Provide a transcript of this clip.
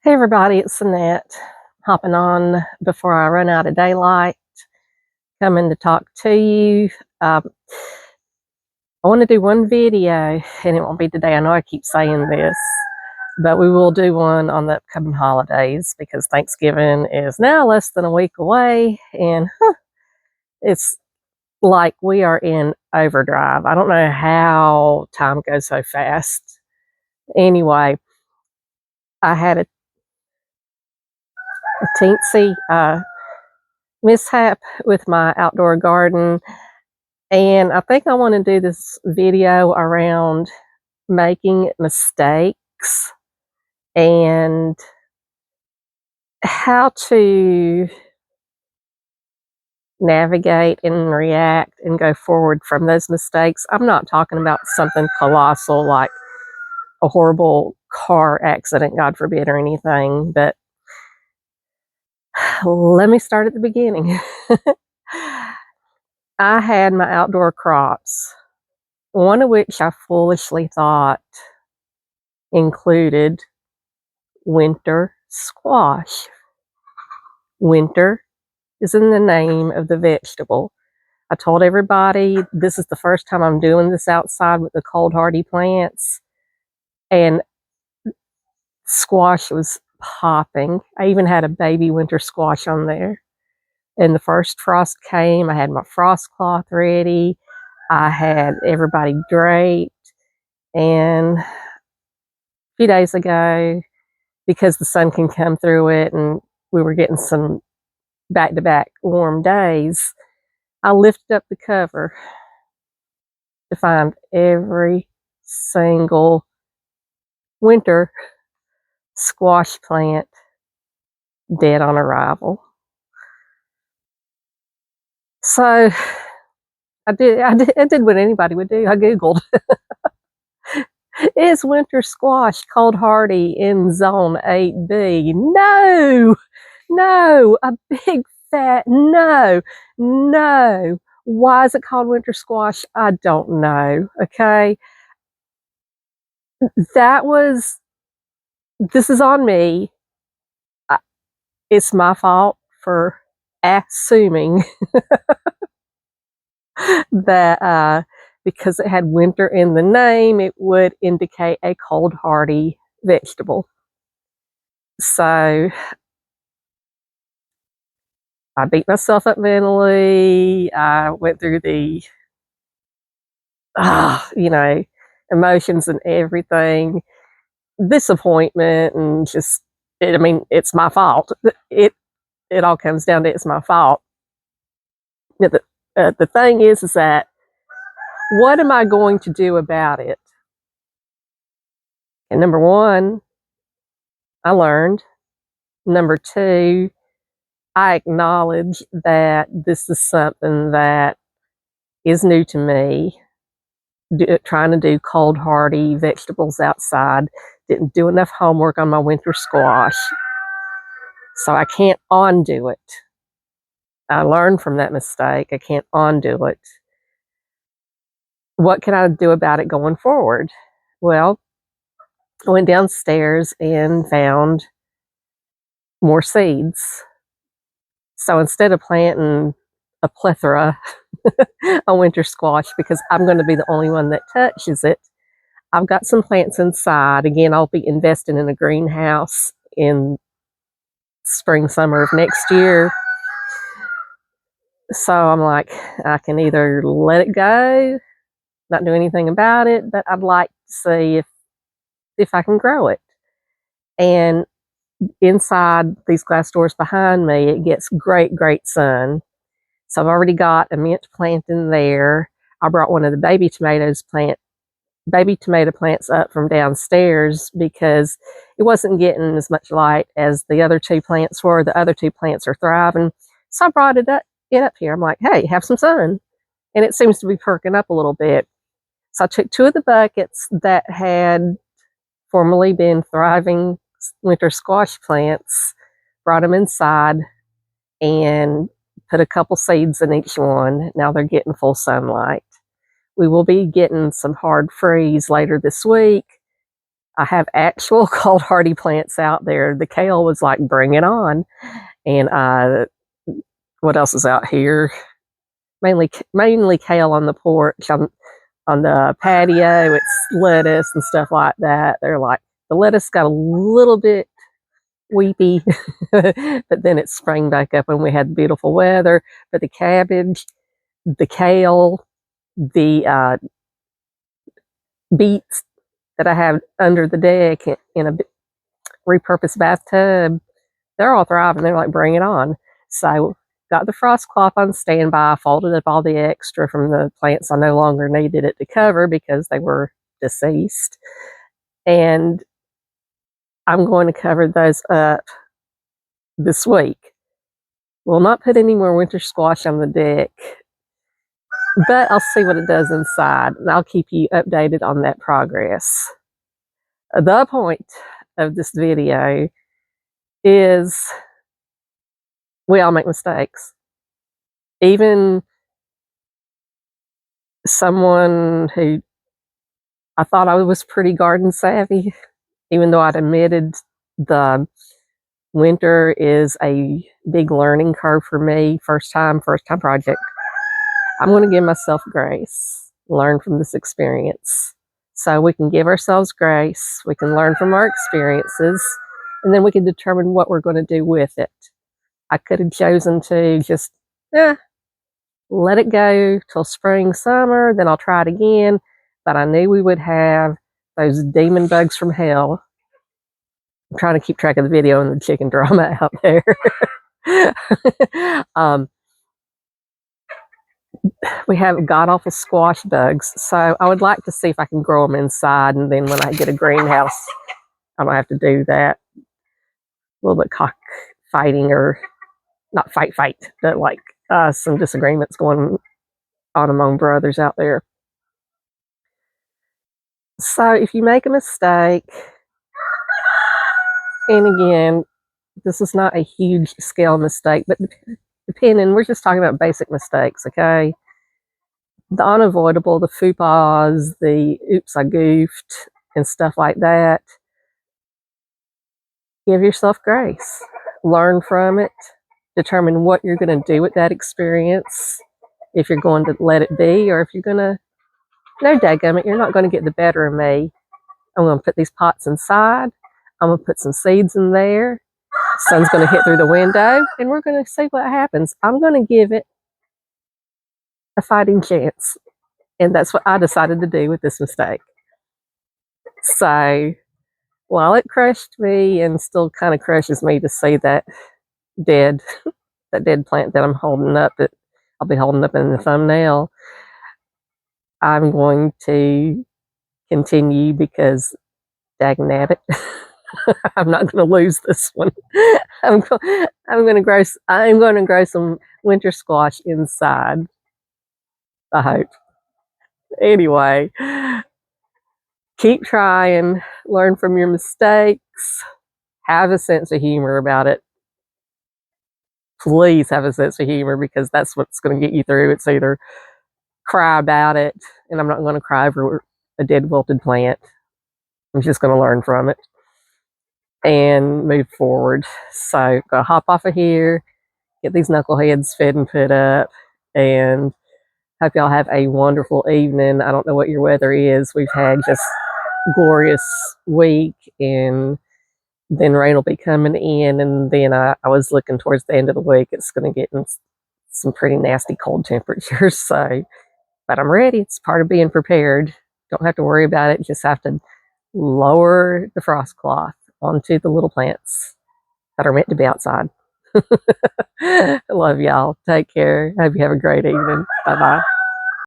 Hey everybody, it's Annette hopping on before I run out of daylight, coming to talk to you. I want to do one video, and it won't be today. I know I keep saying this, but we will do one on the upcoming holidays because Thanksgiving is now less than a week away, and it's like we are in overdrive. I don't know how time goes so fast. Anyway, I had a teensy mishap with my outdoor garden, and I think I want to do this video around making mistakes and how to navigate and react and go forward from those mistakes. I'm not talking about something colossal like a horrible car accident, God forbid, or anything, but let me start at the beginning. I had my outdoor crops, one of which I foolishly thought included winter squash. Winter is in the name of the vegetable. I told everybody this is the first time I'm doing this outside with the cold hardy plants, and squash was popping. I even had a baby winter squash on there. And the first frost came, I had my frost cloth ready. I had everybody draped, and a few days ago, because the sun can come through it and we were getting some back-to-back warm days, I lifted up the cover to find every single winter squash plant dead on arrival. So I did what anybody would do. I Googled, is winter squash cold hardy in zone 8B? No, a big fat no, no. Why is it called winter squash? I don't know, okay? This is on me. It's my fault for assuming that because it had winter in the name, it would indicate a cold hardy vegetable. So I beat myself up mentally. I went through the, emotions and everything, disappointment, and just, it's my fault. It all comes down to it's my fault. The thing is that what am I going to do about it? And number one, I learned. Number two, I acknowledge that this is something that is new to me. Trying to do cold hardy vegetables outside. Didn't do enough homework on my winter squash. So I can't undo it. I learned from that mistake. I can't undo it. What can I do about it going forward? Well, I went downstairs and found more seeds. So instead of planting a plethora of winter squash, because I'm going to be the only one that touches it, I've got some plants inside. Again, I'll be investing in a greenhouse in spring, summer of next year. So I'm like, I can either let it go, not do anything about it, but I'd like to see if I can grow it. And inside these glass doors behind me, it gets great sun. So I've already got a mint plant in there. I brought one of the baby tomato plants up from downstairs because it wasn't getting as much light as the other two plants were. The other two plants are thriving. So I brought it up here. I'm like, hey, have some sun. And it seems to be perking up a little bit. So I took two of the buckets that had formerly been thriving winter squash plants, brought them inside, and put a couple seeds in each one. Now they're getting full sunlight. We will be getting some hard freeze later this week. I have actual cold hardy plants out there. The kale was like, bring it on. And what else is out here? Mainly kale on the porch. On the patio, it's lettuce and stuff like that. They're like, the lettuce got a little bit weepy, but then it sprang back up when we had beautiful weather. But the cabbage, the kale, the beets that I have under the deck in a repurposed bathtub, they're all thriving. They're like, bring it on. So got the frost cloth on standby, folded up all the extra from the plants I no longer needed it to cover because they were deceased. And I'm going to cover those up this week. We'll not put any more winter squash on the deck, but I'll see what it does inside, and I'll keep you updated on that progress. The point of this video is we all make mistakes. Even someone who I thought I was pretty garden savvy, even though I'd admitted the winter is a big learning curve for me, first time project. I'm going to give myself grace, learn from this experience. So we can give ourselves grace, we can learn from our experiences, and then we can determine what we're going to do with it. I could have chosen to just, let it go till spring, summer, then I'll try it again. But I knew we would have those demon bugs from hell. I'm trying to keep track of the video and the chicken drama out there. We have god-awful squash bugs, so I would like to see if I can grow them inside, and then when I get a greenhouse, I don't have to do that. A little bit cockfighting, or not fight, but like some disagreements going on among brothers out there. So if you make a mistake, and again, this is not a huge scale mistake, but depending, we're just talking about basic mistakes, okay? The unavoidable, the faux pas, the oops, I goofed, and stuff like that. Give yourself grace. Learn from it. Determine what you're going to do with that experience. If you're going to let it be, or if you're going to, no dadgummit, you're not going to get the better of me. I'm going to put these pots inside. I'm going to put some seeds in there. Sun's going to hit through the window, and we're going to see what happens. I'm going to give it a fighting chance. And that's what I decided to do with this mistake. So while it crushed me and still kind of crushes me to see that dead plant that I'm holding up, that I'll be holding up in the thumbnail, I'm going to continue because dagnabbit, I'm not going to lose this one. I'm going to grow some winter squash inside, I hope. Anyway, keep trying, learn from your mistakes, have a sense of humor about it. Please have a sense of humor, because that's what's going to get you through. It's either cry about it, and I'm not going to cry over a dead wilted plant. I'm just going to learn from it and move forward. So I'm going to hop off of here, get these knuckleheads fed and put up, and hope y'all have a wonderful evening. I don't know what your weather is. We've had just glorious week, and then rain will be coming in, and then I was looking towards the end of the week, it's going to get in some pretty nasty cold temperatures. So, but I'm ready. It's part of being prepared. Don't have to worry about it. Just have to lower the frost cloth onto the little plants that are meant to be outside. I love y'all. Take care. Hope you have a great evening. Bye-bye.